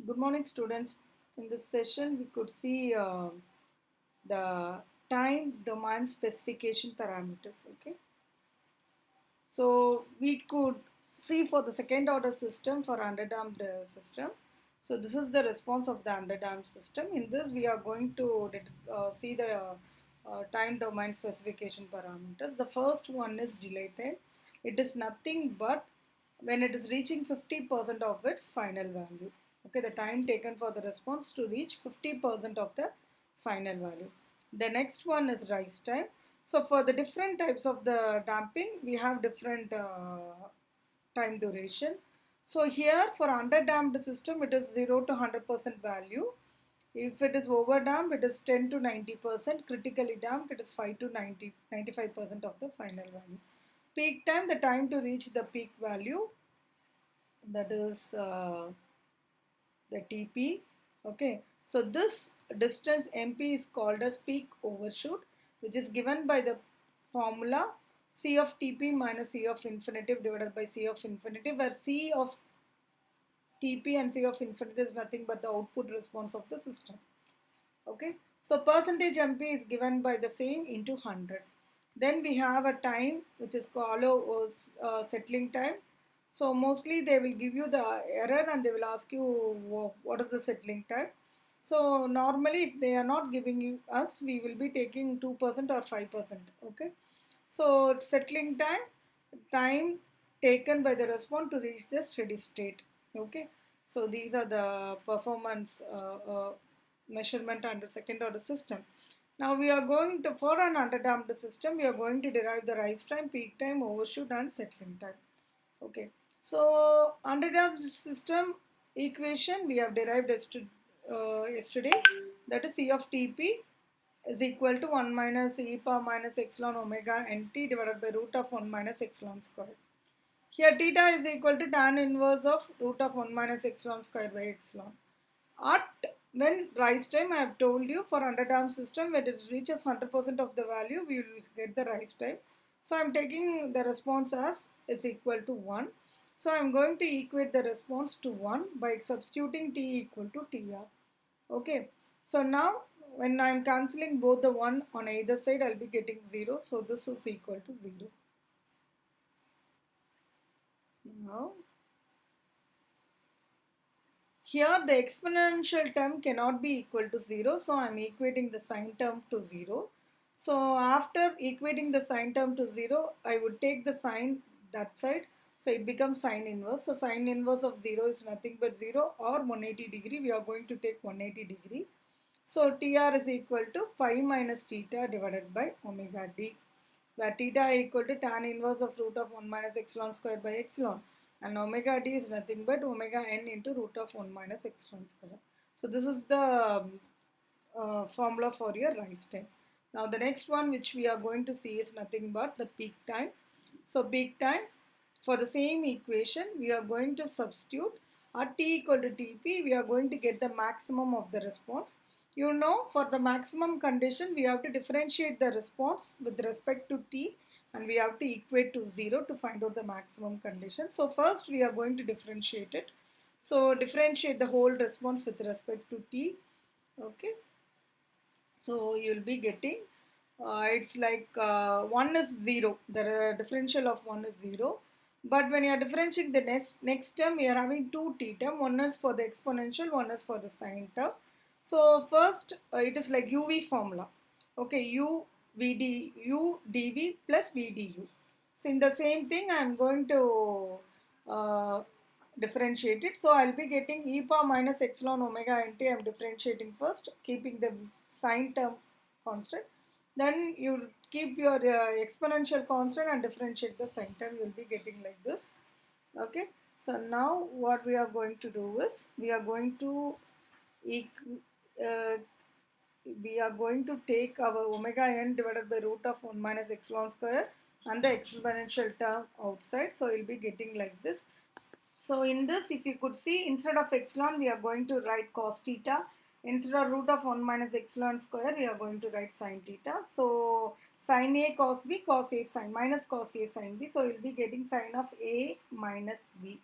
Good morning, students. In this session, we could see the time domain specification parameters. Okay, so we could see for the second order system for underdamped system. So this is the response of the underdamped system. In this, we are going to see the time domain specification parameters. The first one is delay time. It is nothing but when it is reaching 50% of its final value. Okay, the time taken for the response to reach 50% of the final value. The next one is rise time. So for the different types of the damping, we have different time duration. So here for underdamped system, it is 0 to 100% value. If it is overdamped, it is 10 to 90%. Critically damped, it is 5 to 95% of the final value. Peak time, the time to reach the peak value, that is the TP. Okay, so this distance MP is called as peak overshoot, which is given by the formula C of TP minus C of infinitive divided by C of infinitive, where C of TP and C of infinitive is nothing but the output response of the system. Okay, so percentage MP is given by the same into 100. Then we have a time which is called settling time. So mostly they will give you the error and they will ask you what is the settling time. So normally if they are not giving you us, we will be taking 2% or 5%. Okay, so settling time, time taken by the response to reach the steady state. Okay, so these are the performance measurement under second order system. Now we are going to, for an underdamped system, we are going to derive the rise time, peak time, overshoot and settling time. Okay, so underdamped system equation we have derived yesterday, that is C of Tp is equal to 1 minus e power minus epsilon omega nt divided by root of 1 minus epsilon square. Here theta is equal to tan inverse of root of 1 minus epsilon square by epsilon. At when rise time, I have told you for underdamped system, when it reaches 100% of the value, we will get the rise time. So I am taking the response as is equal to 1. So I am going to equate the response to 1 by substituting t equal to tr. Okay. So now when I am cancelling both the 1 on either side, I will be getting 0. So this is equal to 0. Now here the exponential term cannot be equal to 0, so I am equating the sine term to 0. So after equating the sine term to 0, I would take the sine that side, so it becomes sine inverse. So sine inverse of 0 is nothing but 0 or 180 degree. We are going to take 180 degree. So TR is equal to pi minus theta divided by omega d, where theta equal to tan inverse of root of 1 minus epsilon square by epsilon, and omega d is nothing but omega n into root of 1 minus epsilon square. So this is the formula for your rise time. Now the next one which we are going to see is nothing but the peak time. So peak time, for the same equation we are going to substitute at t equal to Tp, we are going to get the maximum of the response. You know, for the maximum condition we have to differentiate the response with respect to t, and we have to equate to 0 to find out the maximum condition. So first we are going to differentiate it. So differentiate the whole response with respect to t. Okay, so you'll be getting it's like 1 is 0, the differential of 1 is 0, but when you are differentiating the next term, we are having two t term, one is for the exponential, one is for the sine term. So first it is like uv formula. Okay, u vd u dv plus vdu. So in the same thing I am going to uh, differentiate it. So I'll be getting e power minus epsilon omega nt. I'm differentiating first, keeping the sine term constant. Then you keep your exponential constant and differentiate the sine term. You'll be getting like this. Okay. So now what we are going to do is we are going to uh, we are going to take our omega n divided by root of 1 minus epsilon square and the exponential term outside. So you'll be getting like this. So in this, if you could see, instead of epsilon, we are going to write cos theta. Instead of root of 1 minus epsilon square, we are going to write sin theta. So sin A cos B, cos A sin, minus cos A sin B. So you'll be getting sin of A minus B.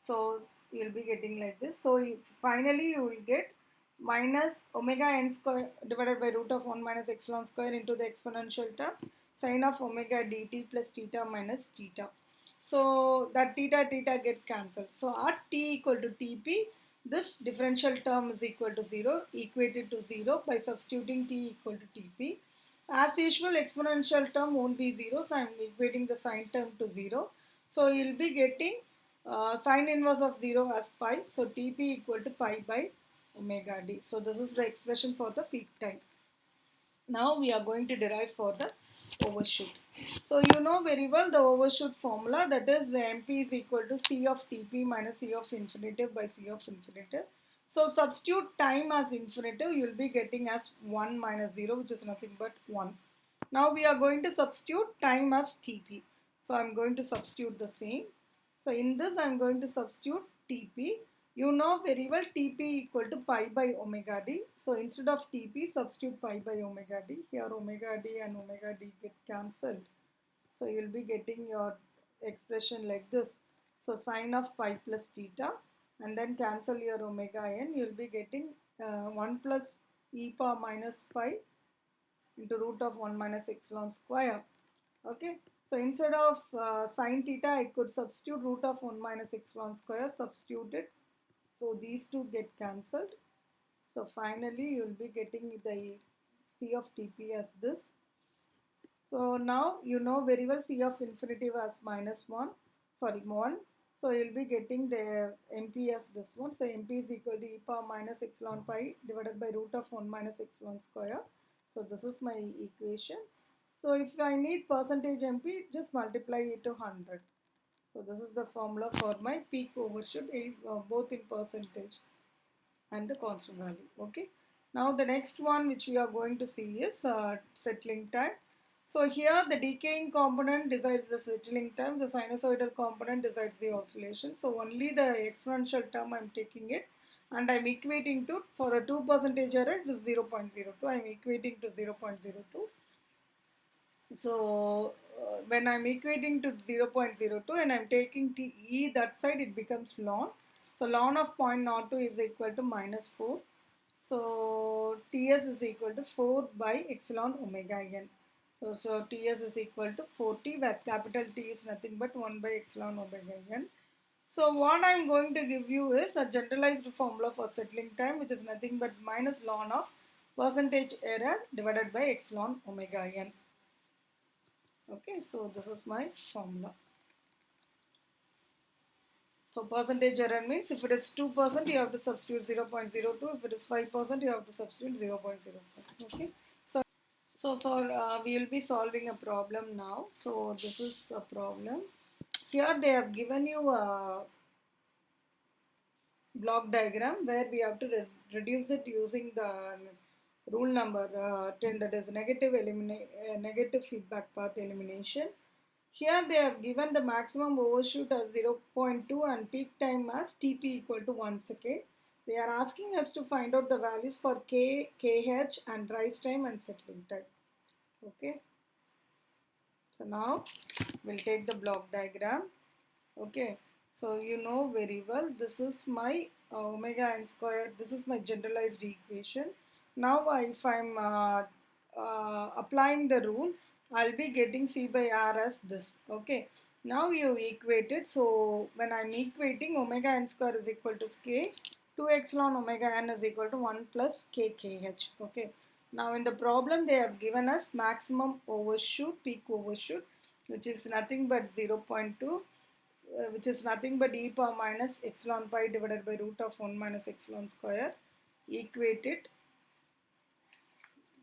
So you will be getting like this. So finally you will get minus omega n square divided by root of 1 minus epsilon square into the exponential term sine of omega dt plus theta minus theta. So that theta get cancelled. So at t equal to Tp, this differential term is equal to 0, equated to 0 by substituting t equal to Tp. As usual, exponential term won't be 0, so I am equating the sine term to 0. So you will be getting sine inverse of 0 as pi. So Tp equal to pi by omega d. So this is the expression for the peak time. Now we are going to derive for the overshoot. So you know very well the overshoot formula, that is the MP is equal to C of Tp minus C of infinitive by C of infinitive. So substitute time as infinitive, you will be getting as 1 minus 0, which is nothing but 1. Now we are going to substitute time as Tp. So I am going to substitute the same. So in this I am going to substitute Tp. You know very well Tp equal to pi by omega d. So instead of Tp, substitute pi by omega d. Here omega d and omega d get cancelled. So you will be getting your expression like this. So sine of pi plus theta, and then cancel your omega n. You will be getting 1 plus e power minus pi into root of 1 minus epsilon square. Okay. So instead of sine theta, I could substitute root of 1 minus epsilon square, substitute it. So these two get cancelled. So finally you will be getting the C of Tp as this. So now you know very well C of infinitive as minus 1, sorry 1. So you will be getting the MP as this one. So MP is equal to e power minus epsilon pi divided by root of 1 minus epsilon square. So this is my equation. So if I need percentage MP, just multiply it to 100. So this is the formula for my peak overshoot, both in percentage and the constant value. Okay. Now the next one which we are going to see is settling time. So here the decaying component decides the settling time, the sinusoidal component decides the oscillation. So only the exponential term I am taking it, and I am equating to, for the 2% error it is 0.02, I am equating to 0.02. So when I'm equating to 0.02 and I'm taking TE that side, it becomes ln. So ln of 0.02 is equal to minus 4. So TS is equal to 4 by epsilon omega n. So TS is equal to 40, where capital T is nothing but 1 by epsilon omega n. So what I'm going to give you is a generalized formula for settling time, which is nothing but minus ln of percentage error divided by epsilon omega n. Okay, so this is my formula. So percentage error means if it is 2%, you have to substitute 0.02. If it is 5%, you have to substitute 0.05. Okay. So for we will be solving a problem now. So this is a problem. Here they have given you a block diagram where we have to reduce it using the rule number 10, that is negative feedback path elimination. Here they have given the maximum overshoot as 0.2 and peak time as Tp equal to 1 second. They are asking us to find out the values for K, KH and rise time and settling time. Okay. So now we'll take the block diagram. Okay. So you know very well this is my omega n square. This is my generalized equation. Now if I'm applying the rule, I'll be getting C by R as this. Okay. Now you equate it. So when I'm equating, omega n square is equal to K. 2 epsilon omega n is equal to 1 plus KKH. Okay. Now in the problem they have given us maximum overshoot, peak overshoot, which is nothing but 0.2. Which is nothing but e power minus epsilon pi divided by root of 1 minus epsilon square. Equate it.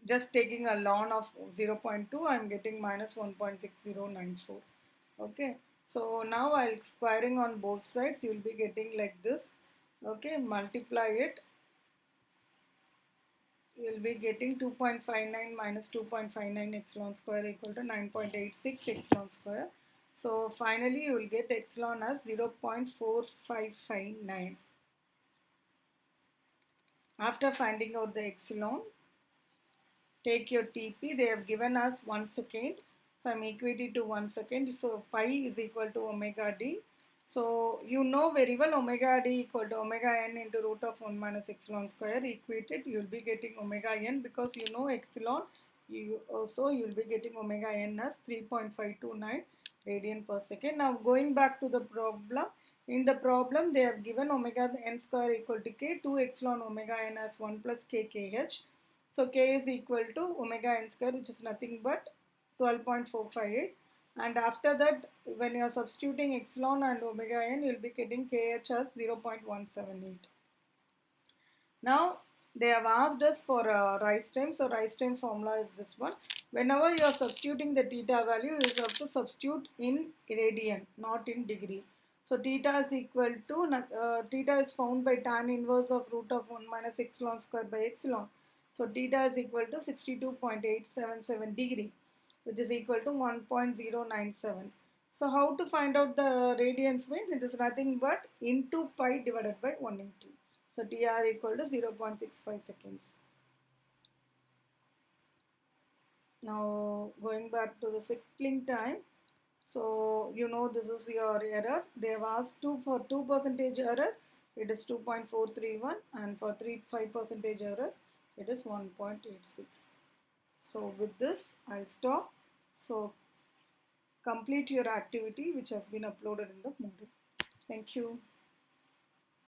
Just taking a ln of 0.2, I am getting minus 1.6094. Okay. So now I'll squaring on both sides. You will be getting like this. Okay. Multiply it. You will be getting 2.59 minus 2.59 epsilon square equal to 9.86 epsilon square. So finally you will get epsilon as 0.4559. After finding out the epsilon, take your Tp. They have given us 1 second. So I'm equating to 1 second. So pi is equal to omega d. So you know very well omega d equal to omega n into root of 1 minus epsilon square. Equate it, you will be getting omega n because you know epsilon. You also you will be getting omega n as 3.529 radian per second. Now going back to the problem. In the problem they have given omega n square equal to k, 2 epsilon omega n as 1 plus k kh. So k is equal to omega n square, which is nothing but 12.458, and after that when you are substituting epsilon and omega n, you will be getting kh as 0.178. Now they have asked us for rise time, so rise time formula is this one. Whenever you are substituting the theta value, you have to substitute in radian, not in degree. So theta is equal to theta is found by tan inverse of root of 1 minus epsilon square by epsilon. So theta is equal to 62.877 degree, which is equal to 1.097. So how to find out the radians means it is nothing but into pi divided by 180. So TR equal to 0.65 seconds. Now going back to the cycling time. So you know this is your error. They have asked for 2% error, it is 2.431, and for 5% error, it is 1.86. So with this, I'll stop. So complete your activity which has been uploaded in the Moodle. Thank you.